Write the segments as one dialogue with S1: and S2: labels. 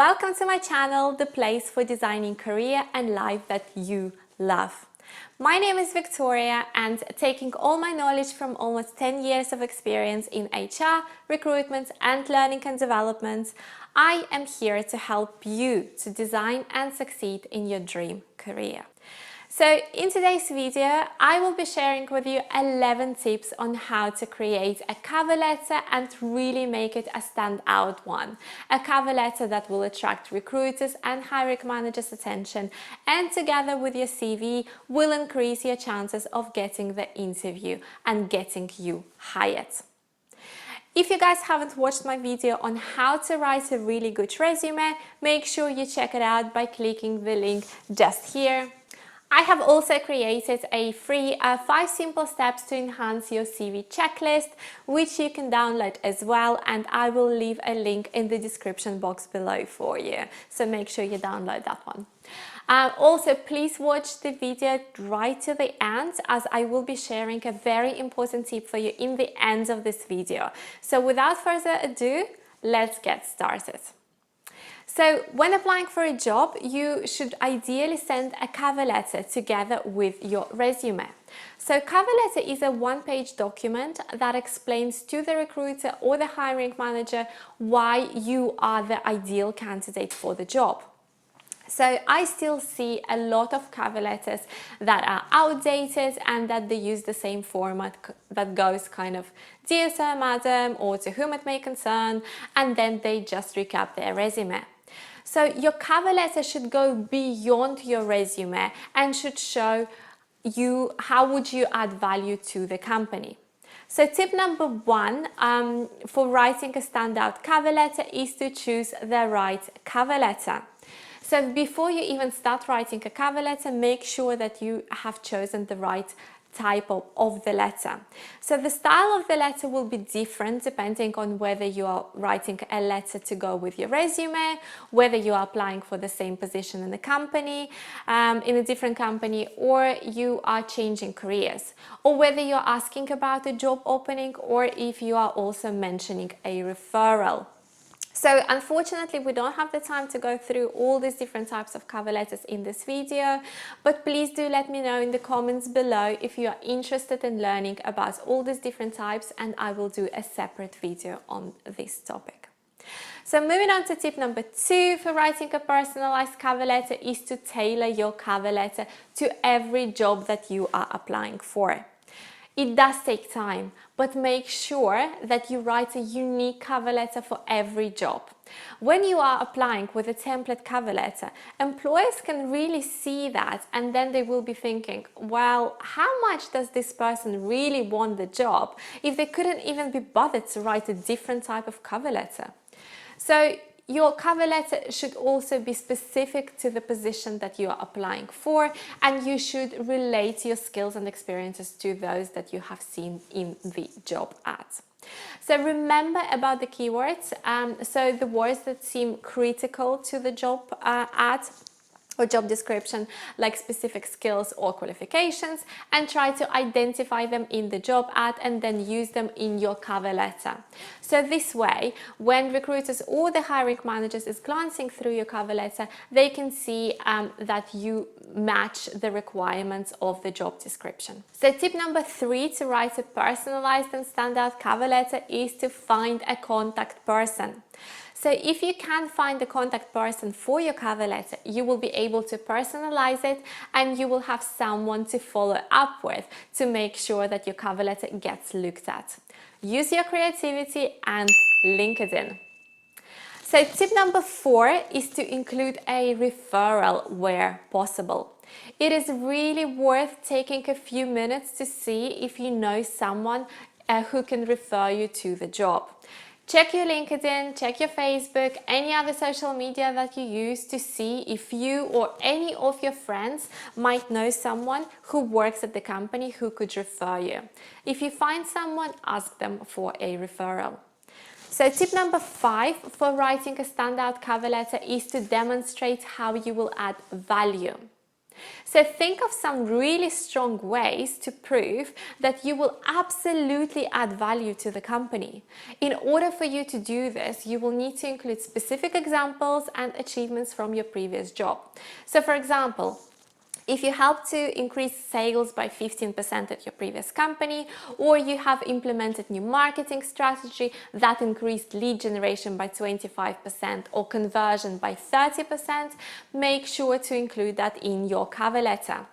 S1: Welcome to my channel, the place for designing career and life that you love. My name is Victoria, and taking all my knowledge from almost 10 years of experience in HR, recruitment and learning and development, I am here to help you to design and succeed in your dream career. So in today's video, I will be sharing with you 11 tips on how to create a cover letter and really make it a standout one. A cover letter that will attract recruiters and hiring managers' attention, and together with your CV will increase your chances of getting the interview and getting you hired. If you guys haven't watched my video on how to write a really good resume, make sure you check it out by clicking the link just here. I have also created a free 5 simple steps to enhance your CV checklist, which you can download as well, and I will leave a link in the description box below for you, so make sure you download that one. Also, please watch the video right to the end, as I will be sharing a very important tip for you in the end of this video. So without further ado, let's get started. So when applying for a job, you should ideally send a cover letter together with your resume. So cover letter is a one-page document that explains to the recruiter or the hiring manager why you are the ideal candidate for the job. So I still see a lot of cover letters that are outdated and that they use the same format that goes kind of "Dear Sir, Madam," or "To whom it may concern," and then they just recap their resume. So your cover letter should go beyond your resume and should show you how would you add value to the company. So tip number 1 for writing a standout cover letter is to choose the right cover letter. So before you even start writing a cover letter, make sure that you have chosen the right type of the letter. So the style of the letter will be different depending on whether you are writing a letter to go with your resume, whether you are applying for the same position in a company, in a different company, or you are changing careers, or whether you're asking about a job opening, or if you are also mentioning a referral. So unfortunately, we don't have the time to go through all these different types of cover letters in this video, but please do let me know in the comments below if you are interested in learning about all these different types, and I will do a separate video on this topic. So moving on to tip number 2 for writing a personalized cover letter is to tailor your cover letter to every job that you are applying for. It does take time, but make sure that you write a unique cover letter for every job. When you are applying with a template cover letter, employers can really see that, and then they will be thinking, well, how much does this person really want the job if they couldn't even be bothered to write a different type of cover letter? So your cover letter should also be specific to the position that you are applying for, and you should relate your skills and experiences to those that you have seen in the job ad. So remember about the keywords, so the words that seem critical to the job ad or job description, like specific skills or qualifications, and try to identify them in the job ad and then use them in your cover letter. So this way, when recruiters or the hiring managers is glancing through your cover letter, they can see that you match the requirements of the job description. So tip number 3 to write a personalized and standout cover letter is to find a contact person. So if you can find the contact person for your cover letter, you will be able to personalize it, and you will have someone to follow up with to make sure that your cover letter gets looked at. Use your creativity and LinkedIn. So tip number 4 is to include a referral where possible. It is really worth taking a few minutes to see if you know someone who can refer you to the job. Check your LinkedIn, check your Facebook, any other social media that you use to see if you or any of your friends might know someone who works at the company who could refer you. If you find someone, ask them for a referral. So tip number 5 for writing a standout cover letter is to demonstrate how you will add value. So think of some really strong ways to prove that you will absolutely add value to the company. In order for you to do this, you will need to include specific examples and achievements from your previous job. So for example, if you help to increase sales by 15% at your previous company, or you have implemented new marketing strategy that increased lead generation by 25% or conversion by 30%, make sure to include that in your cover letter.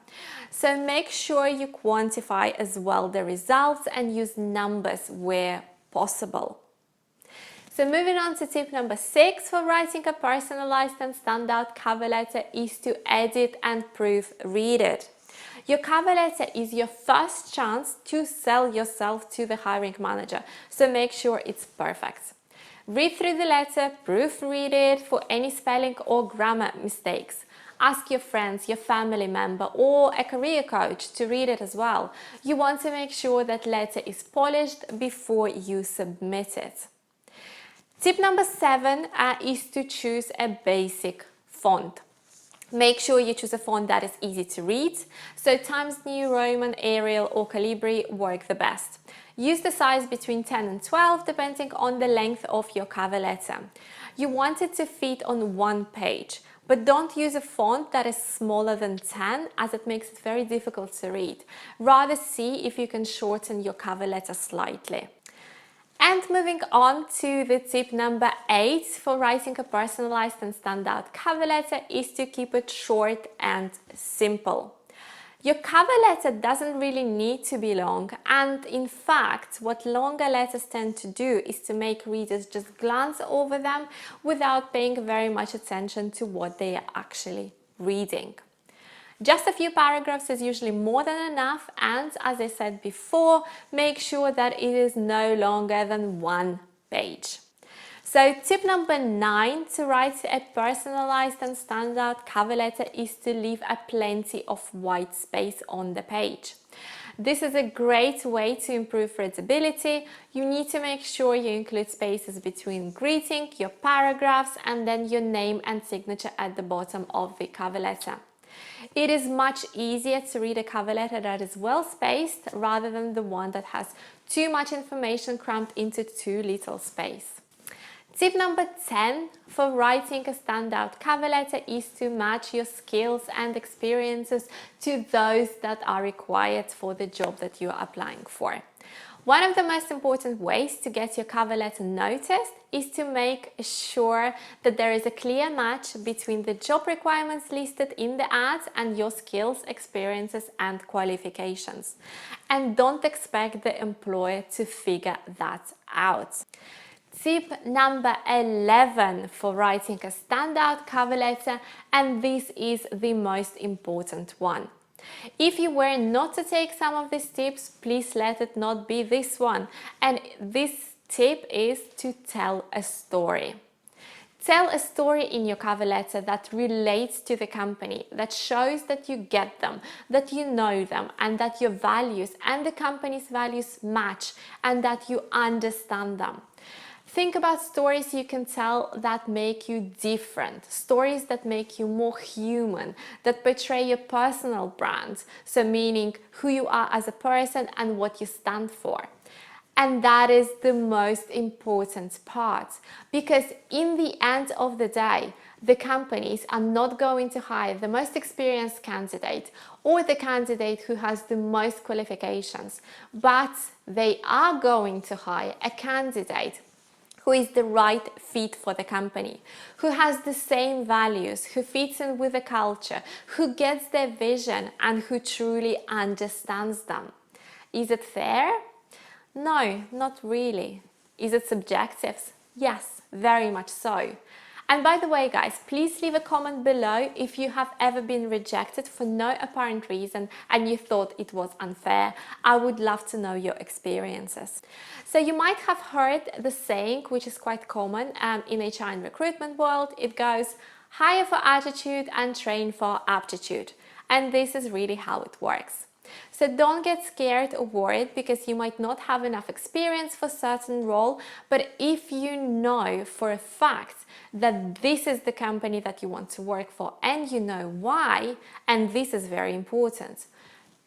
S1: So make sure you quantify as well the results and use numbers where possible. So moving on to tip number 6 for writing a personalized and standout cover letter is to edit and proofread it. Your cover letter is your first chance to sell yourself to the hiring manager, so make sure it's perfect. Read through the letter, proofread it for any spelling or grammar mistakes. Ask your friends, your family member, or a career coach to read it as well. You want to make sure that letter is polished before you submit it. Tip number 7 is to choose a basic font. Make sure you choose a font that is easy to read, so Times New Roman, Arial or Calibri work the best. Use the size between 10 and 12 depending on the length of your cover letter. You want it to fit on one page, but don't use a font that is smaller than 10 as it makes it very difficult to read. Rather see if you can shorten your cover letter slightly. And moving on to the tip number 8 for writing a personalized and standout cover letter is to keep it short and simple. Your cover letter doesn't really need to be long, and in fact, what longer letters tend to do is to make readers just glance over them without paying very much attention to what they are actually reading. Just a few paragraphs is usually more than enough, and as I said before, make sure that it is no longer than one page. So tip number 9 to write a personalized and standout cover letter is to leave a plenty of white space on the page. This is a great way to improve readability. You need to make sure you include spaces between greeting, your paragraphs, and then your name and signature at the bottom of the cover letter. It is much easier to read a cover letter that is well spaced rather than the one that has too much information crammed into too little space. Tip number 10 for writing a standout cover letter is to match your skills and experiences to those that are required for the job that you are applying for. One of the most important ways to get your cover letter noticed is to make sure that there is a clear match between the job requirements listed in the ad and your skills, experiences and qualifications. And don't expect the employer to figure that out. Tip number 11 for writing a standout cover letter, and this is the most important one. If you were not to take some of these tips, please let it not be this one. And this tip is to tell a story. Tell a story in your cover letter that relates to the company, that shows that you get them, that you know them, and that your values and the company's values match, and that you understand them. Think about stories you can tell that make you different, stories that make you more human, that portray your personal brand, so meaning who you are as a person and what you stand for. And that is the most important part, because in the end of the day, the companies are not going to hire the most experienced candidate or the candidate who has the most qualifications, but they are going to hire a candidate who is the right fit for the company, who has the same values, who fits in with the culture, who gets their vision and who truly understands them. Is it fair? No, not really. Is it subjective? Yes, very much so. And by the way, guys, please leave a comment below if you have ever been rejected for no apparent reason and you thought it was unfair. I would love to know your experiences. So you might have heard the saying, which is quite common in HR and recruitment world. It goes, hire for attitude and train for aptitude. And this is really how it works. So don't get scared or worried because you might not have enough experience for certain role, but if you know for a fact that this is the company that you want to work for and you know why, and this is very important.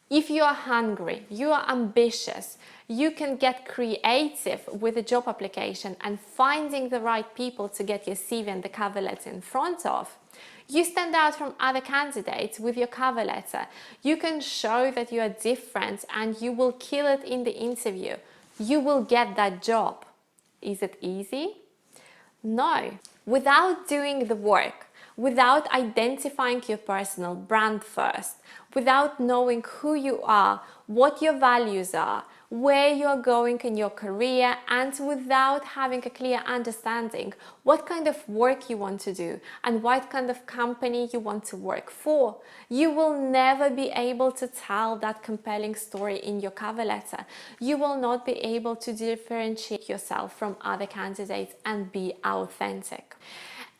S1: If you are hungry, you are ambitious, you can get creative with a job application and finding the right people to get your CV and the cover letter in front of. You stand out from other candidates with your cover letter. You can show that you are different and you will kill it in the interview. You will get that job. Is it easy? No. Without doing the work, without identifying your personal brand first, without knowing who you are, what your values are, where you're going in your career, and without having a clear understanding what kind of work you want to do and what kind of company you want to work for, you will never be able to tell that compelling story in your cover letter. You will not be able to differentiate yourself from other candidates and be authentic.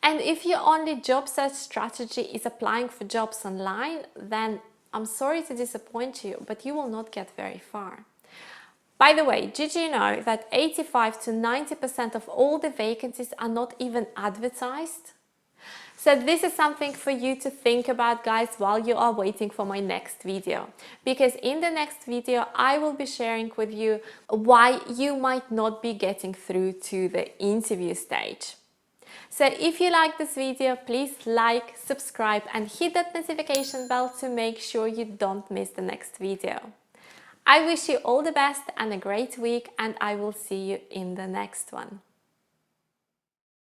S1: And if your only job search strategy is applying for jobs online, then I'm sorry to disappoint you, but you will not get very far. By the way, did you know that 85 to 90% of all the vacancies are not even advertised? So this is something for you to think about, guys, while you are waiting for my next video. Because in the next video, I will be sharing with you why you might not be getting through to the interview stage. So if you like this video, please like, subscribe and hit that notification bell to make sure you don't miss the next video. I wish you all the best and a great week, and I will see you in the next one.